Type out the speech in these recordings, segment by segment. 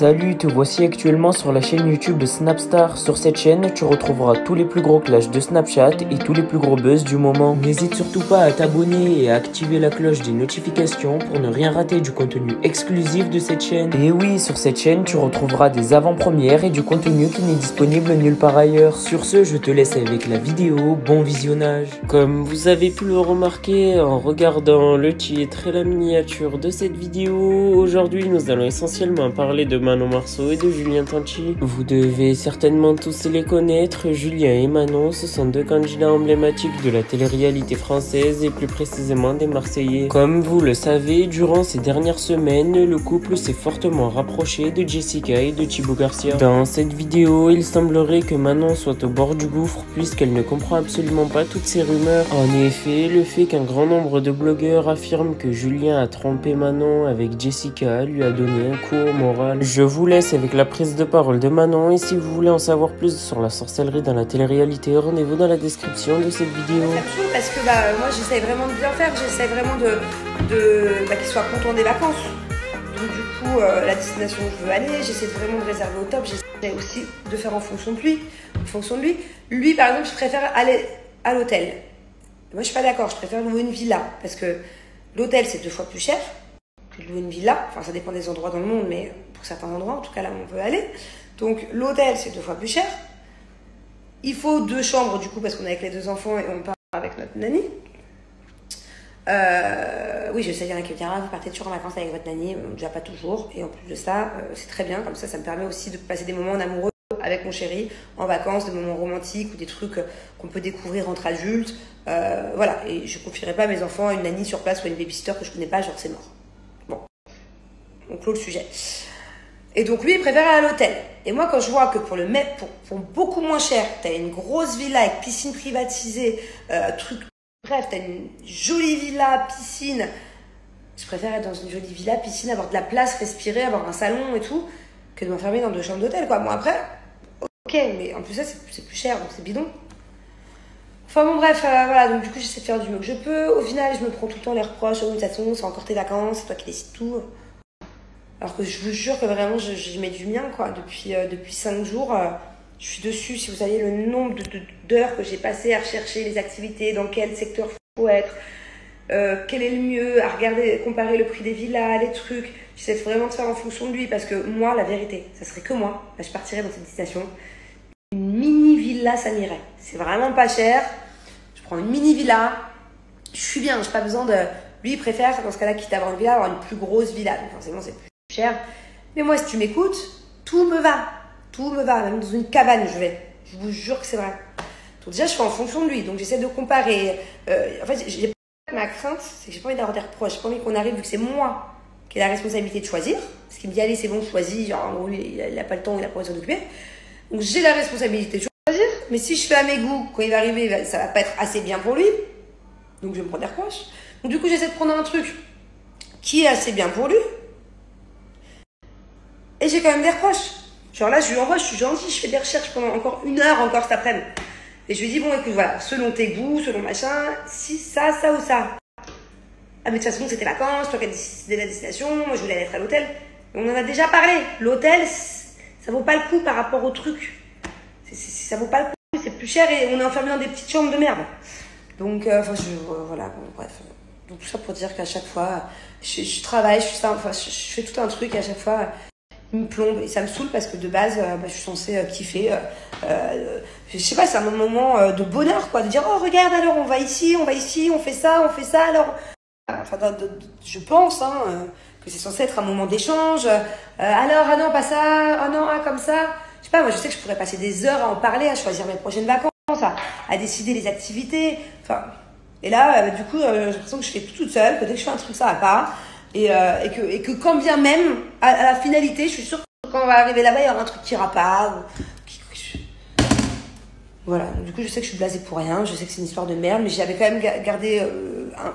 Salut, te voici actuellement sur la chaîne YouTube de Snapstar. Sur cette chaîne, tu retrouveras tous les plus gros clashs de Snapchat et tous les plus gros buzz du moment. N'hésite surtout pas à t'abonner et à activer la cloche des notifications pour ne rien rater du contenu exclusif de cette chaîne. Et oui, sur cette chaîne, tu retrouveras des avant-premières et du contenu qui n'est disponible nulle part ailleurs. Sur ce, je te laisse avec la vidéo. Bon visionnage. Comme vous avez pu le remarquer en regardant le titre et la miniature de cette vidéo, aujourd'hui nous allons essentiellement parler de Manon Marceau et de Julien Tanti. Vous devez certainement tous les connaître. Julien et Manon, ce sont deux candidats emblématiques de la télé-réalité française et plus précisément des Marseillais. Comme vous le savez, durant ces dernières semaines, le couple s'est fortement rapproché de Jessica et de Thibaut Garcia. Dans cette vidéo, il semblerait que Manon soit au bord du gouffre puisqu'elle ne comprend absolument pas toutes ces rumeurs. En effet, le fait qu'un grand nombre de blogueurs affirment que Julien a trompé Manon avec Jessica lui a donné un coup au moral. Je vous laisse avec la prise de parole de Manon et si vous voulez en savoir plus sur la sorcellerie dans la télé-réalité, rendez-vous dans la description de cette vidéo. Ça me saoule parce que moi j'essaie vraiment de bien faire, j'essaie vraiment qu'il soit content des vacances. Donc du coup, la destination où je veux aller, j'essaie vraiment de réserver au top, j'essaie aussi de faire en fonction de lui. Lui par exemple, je préfère aller à l'hôtel. Moi je suis pas d'accord, je préfère louer une villa parce que l'hôtel c'est 2 fois plus cher que de louer une villa. Enfin ça dépend des endroits dans le monde, mais pour certains endroits, en tout cas là où on veut aller. Donc l'hôtel c'est 2 fois plus cher. Il faut 2 chambres du coup parce qu'on est avec les 2 enfants et on part avec notre nanny. Oui, je sais, il y en a qui me disent vous partez toujours en vacances avec votre nanny, déjà pas toujours. Et en plus de ça, c'est très bien, comme ça me permet aussi de passer des moments en amoureux avec mon chéri, en vacances, des moments romantiques ou des trucs qu'on peut découvrir entre adultes. Voilà, et je confierai pas mes enfants à une nanny sur place ou à une babysitter que je connais pas, genre c'est mort. Bon, on clôt le sujet. Et donc lui, il préfère aller à l'hôtel. Et moi, quand je vois que pour beaucoup moins cher, t'as une grosse villa avec piscine privatisée, bref, t'as une jolie villa, piscine. Je préfère être dans une jolie villa, piscine, avoir de la place, respirer, avoir un salon et tout, que de m'enfermer dans 2 chambres d'hôtel, quoi. Bon, après, ok, mais en plus ça, c'est plus cher, donc c'est bidon. Enfin bon, bref, voilà, donc du coup, j'essaie de faire du mieux que je peux. Au final, je me prends tout le temps les reproches. Oh, de toute façon, c'est encore tes vacances, c'est toi qui décides tout. Alors que je vous jure que vraiment, je mets du mien, quoi. Depuis 5 jours, je suis dessus. Si vous saviez le nombre d'heures que j'ai passé à rechercher les activités, dans quel secteur faut être, quel est le mieux, à regarder, comparer le prix des villas, les trucs. J'essaie vraiment de faire en fonction de lui parce que moi, la vérité, ça serait que moi. Là, je partirais dans cette destination. Une mini villa, ça m'irait. C'est vraiment pas cher. Je prends une mini villa. Je suis bien, j'ai pas besoin de... Lui, il préfère, dans ce cas-là, quitte à avoir une villa, avoir une plus grosse villa. Donc forcément, c'est plus cher. Mais moi, si tu m'écoutes, tout me va. Tout me va. Même dans une cabane, je vais. Je vous jure que c'est vrai. Donc déjà, je fais en fonction de lui. Donc j'essaie de comparer. En fait, ma crainte, c'est que j'ai pas envie d'avoir des reproches. J'ai pas envie qu'on arrive, vu que c'est moi qui ai la responsabilité de choisir. Parce qu'il me dit, allez, c'est bon, choisis. Genre, en gros, lui, il a pas le temps, il a pas envie de s'en occuper. Donc j'ai la responsabilité de choisir. Mais si je fais à mes goûts, quand il va arriver, ça va pas être assez bien pour lui. Donc je vais me prendre des reproches. Donc du coup, j'essaie de prendre un truc qui est assez bien pour lui. Et j'ai quand même des reproches. Genre là, je lui envoie, je suis gentille, je fais des recherches pendant encore 1 heure encore cet après-midi. Et je lui dis, bon, écoute, voilà, selon tes goûts, selon machin, si ça, ça ou ça. Ah, mais de toute façon, c'était vacances, toi qui as décidé la destination, moi je voulais être à l'hôtel. On en a déjà parlé. L'hôtel, ça vaut pas le coup par rapport au truc. Ça vaut pas le coup, c'est plus cher et on est enfermé dans des petites chambres de merde. Donc, voilà, bon, bref. Donc tout ça pour dire qu'à chaque fois, je travaille, je fais tout un truc et à chaque fois, il me plombe et ça me saoule parce que de base, je suis censée kiffer. Je sais pas, c'est un moment de bonheur, quoi, de dire, oh regarde, alors on va ici, on fait ça, alors... Enfin, je pense que c'est censé être un moment d'échange. Alors, ah non, pas ça, ah non, ah comme ça. Je sais pas, moi je sais que je pourrais passer des heures à en parler, à choisir mes prochaines vacances, à décider les activités. Enfin, et là, du coup, j'ai l'impression que je fais tout toute seule, que dès que je fais un truc, ça va pas. Et que quand bien même, à la finalité, je suis sûre que quand on va arriver là-bas, il y aura un truc qui ira pas. Voilà, du coup, je sais que je suis blasée pour rien, je sais que c'est une histoire de merde, mais j'avais quand même gardé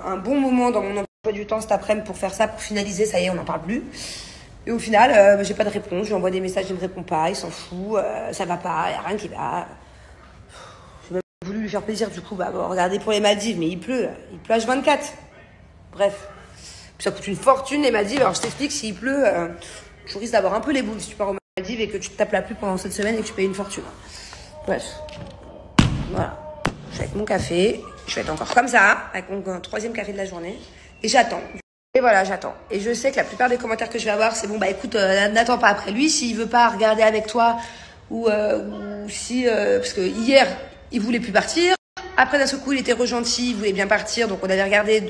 un bon moment dans mon emploi du temps cet après-midi pour faire ça, pour finaliser, ça y est, on n'en parle plus. Et au final, j'ai pas de réponse, je lui envoie des messages, il me répond pas, il s'en fout, ça va pas, il n'y a rien qui va. J'ai même voulu lui faire plaisir, du coup, bon, regardez pour les Maldives, mais il pleut H24. Bref. Ça coûte une fortune les Maldives, alors je t'explique, s'il pleut, tu risques d'avoir un peu les boules si tu pars aux Maldives et que tu te tapes la pluie pendant cette semaine et que tu payes une fortune. Bref. Voilà. Je suis avec mon café. Je vais être encore comme ça, avec mon 3e café de la journée. Et j'attends. Et voilà, j'attends. Et je sais que la plupart des commentaires que je vais avoir, c'est bon, bah écoute, n'attends pas après lui. S'il veut pas regarder avec toi, ou si... parce que hier, il voulait plus partir. Après, d'un seul coup, il était regentil, il voulait bien partir. Donc, on avait regardé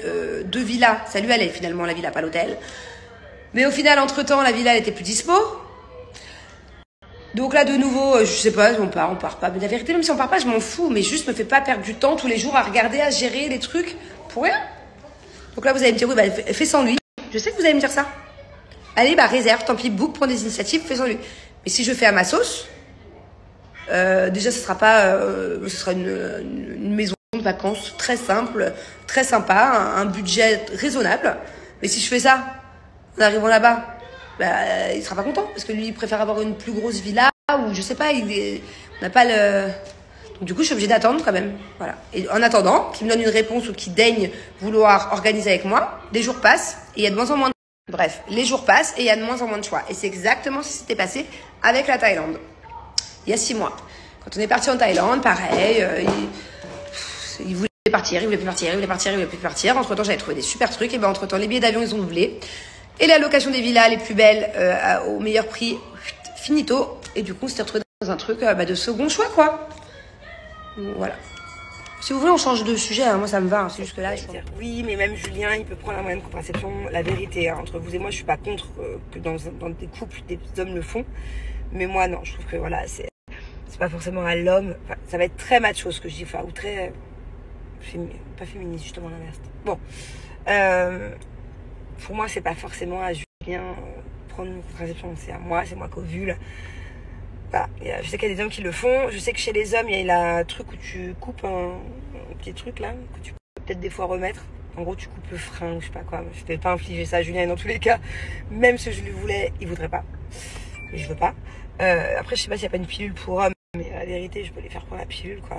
2 villas. Ça lui allait, finalement, la villa, pas l'hôtel. Mais au final, entre-temps, la villa, elle était plus dispo. Donc là, de nouveau, je sais pas, on part pas. Mais la vérité, même si on part pas, je m'en fous. Mais juste, me fais pas perdre du temps tous les jours à regarder, à gérer les trucs pour rien. Donc là, vous allez me dire, oui, bah, fais sans lui. Je sais que vous allez me dire ça. Allez, bah, réserve, tant pis, book, prends des initiatives, fais sans lui. Mais si je fais à ma sauce, déjà, ce sera pas, ce sera une maison de vacances très simple, très sympa, un budget raisonnable. Mais si je fais ça, en arrivant là-bas, bah, il sera pas content parce que lui, il préfère avoir une plus grosse villa ou je sais pas, on n'a pas le... Donc, du coup, je suis obligée d'attendre quand même. Voilà. Et en attendant, qu'il me donne une réponse ou qu'il daigne vouloir organiser avec moi, les jours passent et il y a de moins en moins de... Bref, les jours passent et il y a de moins en moins de choix. Et c'est exactement ce qui s'était passé avec la Thaïlande. Il y a 6 mois. Quand on est parti en Thaïlande, pareil, il voulait partir, il voulait plus partir, il voulait partir, il voulait plus partir. Entre-temps, j'avais trouvé des super trucs. Et ben, entre-temps, les billets d'avion, ils ont doublé. Et la location des villas les plus belles, au meilleur prix, finito. Et du coup, on s'était retrouvé dans un truc de second choix, quoi. Voilà. Si vous voulez, on change de sujet. Hein. Moi, ça me va. Hein. C'est juste que là, je suis... Oui, mais même Julien, il peut prendre un moyen de contraception. La vérité, hein, entre vous et moi, je suis pas contre que dans des couples, des hommes le font. Mais moi, non. Je trouve que voilà, c'est pas forcément à l'homme. Enfin, ça va être très macho ce que je dis. Enfin, ou très... pas féministe, justement, l'inverse. Bon. Pour moi, c'est pas forcément à Julien prendre une contraception. C'est à moi, c'est moi qui ovule. Voilà. Je sais qu'il y a des hommes qui le font. Je sais que chez les hommes, il y a le truc où tu coupes un petit truc là, que tu peux peut-être des fois remettre. En gros, tu coupes le frein ou je sais pas quoi. Je ne vais pas infliger ça à Julien. Et dans tous les cas, même si je le voulais, il voudrait pas. Mais je veux pas. Après, je sais pas s'il n'y a pas une pilule pour homme. Mais la vérité, je peux les faire prendre la pilule, quoi.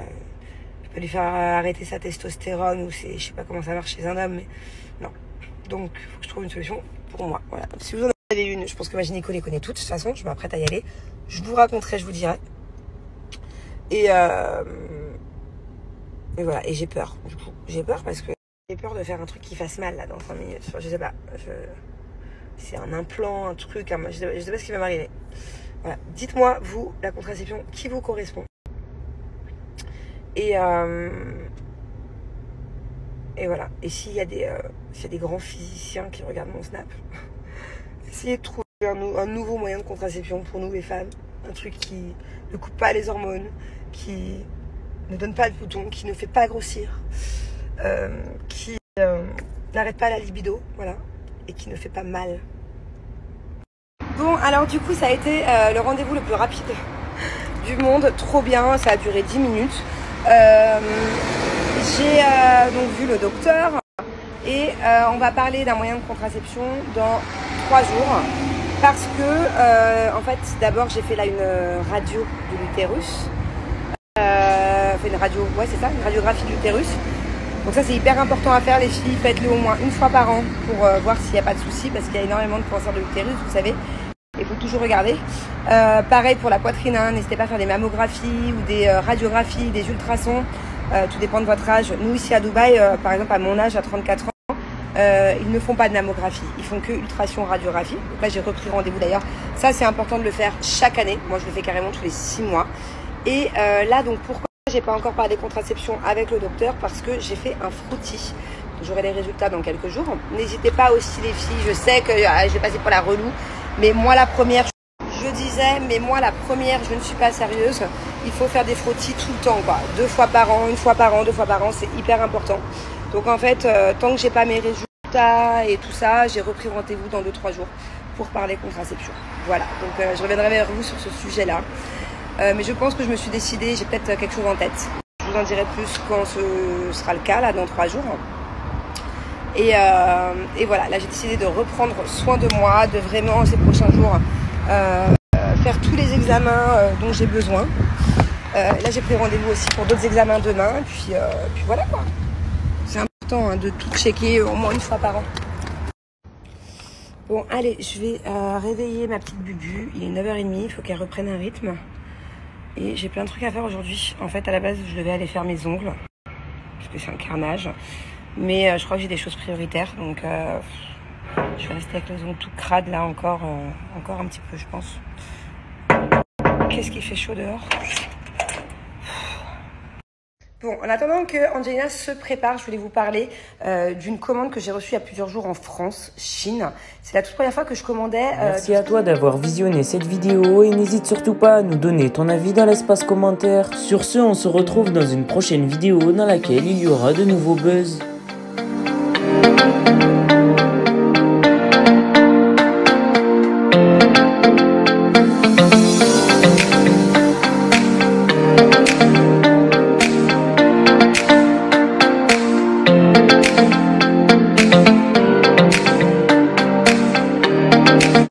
Je peux lui faire arrêter sa testostérone ou je sais pas comment ça marche chez un homme, mais non. Donc, il faut que je trouve une solution pour moi. Voilà. Si vous en avez une, je pense que ma gynéco les connaît toutes. De toute façon, je m'apprête à y aller. Je vous raconterai, je vous dirai. Et voilà. Et j'ai peur, du coup. J'ai peur parce que j'ai peur de faire un truc qui fasse mal, là, dans 5 minutes. Enfin, je sais pas. C'est un implant, un truc. Je sais pas ce qui va m'arriver. Voilà. Dites-moi, vous, la contraception qui vous correspond. Et voilà. Et s'il y a des grands physiciens qui regardent mon snap, essayez de trouver un nouveau moyen de contraception pour nous les femmes. Un truc qui ne coupe pas les hormones, qui ne donne pas de boutons, qui ne fait pas grossir, qui n'arrête pas la libido, voilà, et qui ne fait pas mal. Bon, alors du coup, ça a été le rendez-vous le plus rapide du monde. Trop bien, ça a duré 10 minutes. J'ai donc vu le docteur et on va parler d'un moyen de contraception dans 3 jours parce que en fait d'abord j'ai fait là une radio de l'utérus, une radio, ouais c'est ça, une radiographie de l'utérus. Donc ça c'est hyper important à faire les filles, faites-le au moins 1 fois par an pour voir s'il n'y a pas de soucis parce qu'il y a énormément de cancers de l'utérus, vous savez. Il faut toujours regarder. Pareil pour la poitrine, hein, n'hésitez pas à faire des mammographies ou des radiographies, des ultrasons. Tout dépend de votre âge. Nous ici à Dubaï, par exemple à mon âge, à 34 ans, ils ne font pas de mammographie. Ils font que ultrason, radiographie. Donc là j'ai repris rendez-vous d'ailleurs. Ça c'est important de le faire chaque année. Moi je le fais carrément tous les 6 mois. Et là donc pourquoi j'ai pas encore parlé contraception avec le docteur? Parce que j'ai fait un frottis. J'aurai les résultats dans quelques jours. N'hésitez pas aussi les filles. Je sais que je vais passer pour la relou. Mais moi la première, je disais, mais moi la première, je ne suis pas sérieuse. Il faut faire des frottis tout le temps, quoi. 2 fois par an, 1 fois par an, 2 fois par an, c'est hyper important. Donc en fait, tant que j'ai pas mes résultats et tout ça, j'ai repris rendez-vous dans 2-3 jours pour parler contraception. Voilà, donc je reviendrai vers vous sur ce sujet-là. Mais je pense que je me suis décidée, j'ai peut-être quelque chose en tête. Je vous en dirai plus quand ce sera le cas, là, dans 3 jours. Et voilà, là j'ai décidé de reprendre soin de moi, de vraiment ces prochains jours faire tous les examens dont j'ai besoin. Là j'ai pris rendez-vous aussi pour d'autres examens demain, puis voilà quoi. C'est important hein, de tout checker au moins 1 fois par an. Bon, allez, je vais réveiller ma petite Bubu. Il est 9h30, il faut qu'elle reprenne un rythme. Et j'ai plein de trucs à faire aujourd'hui. En fait, à la base, je devais aller faire mes ongles. Parce que c'est un carnage. Mais je crois que j'ai des choses prioritaires. Donc, je vais rester avec les ongles tout crades là encore un petit peu, je pense. Qu'est-ce qu'il fait chaud dehors. Bon, en attendant que Angelina se prépare, je voulais vous parler d'une commande que j'ai reçue il y a plusieurs jours en France, Chine. C'est la toute première fois que je commandais. Merci à toi d'avoir visionné cette vidéo et n'hésite surtout pas à nous donner ton avis dans l'espace commentaire. Sur ce, on se retrouve dans une prochaine vidéo dans laquelle il y aura de nouveaux buzz.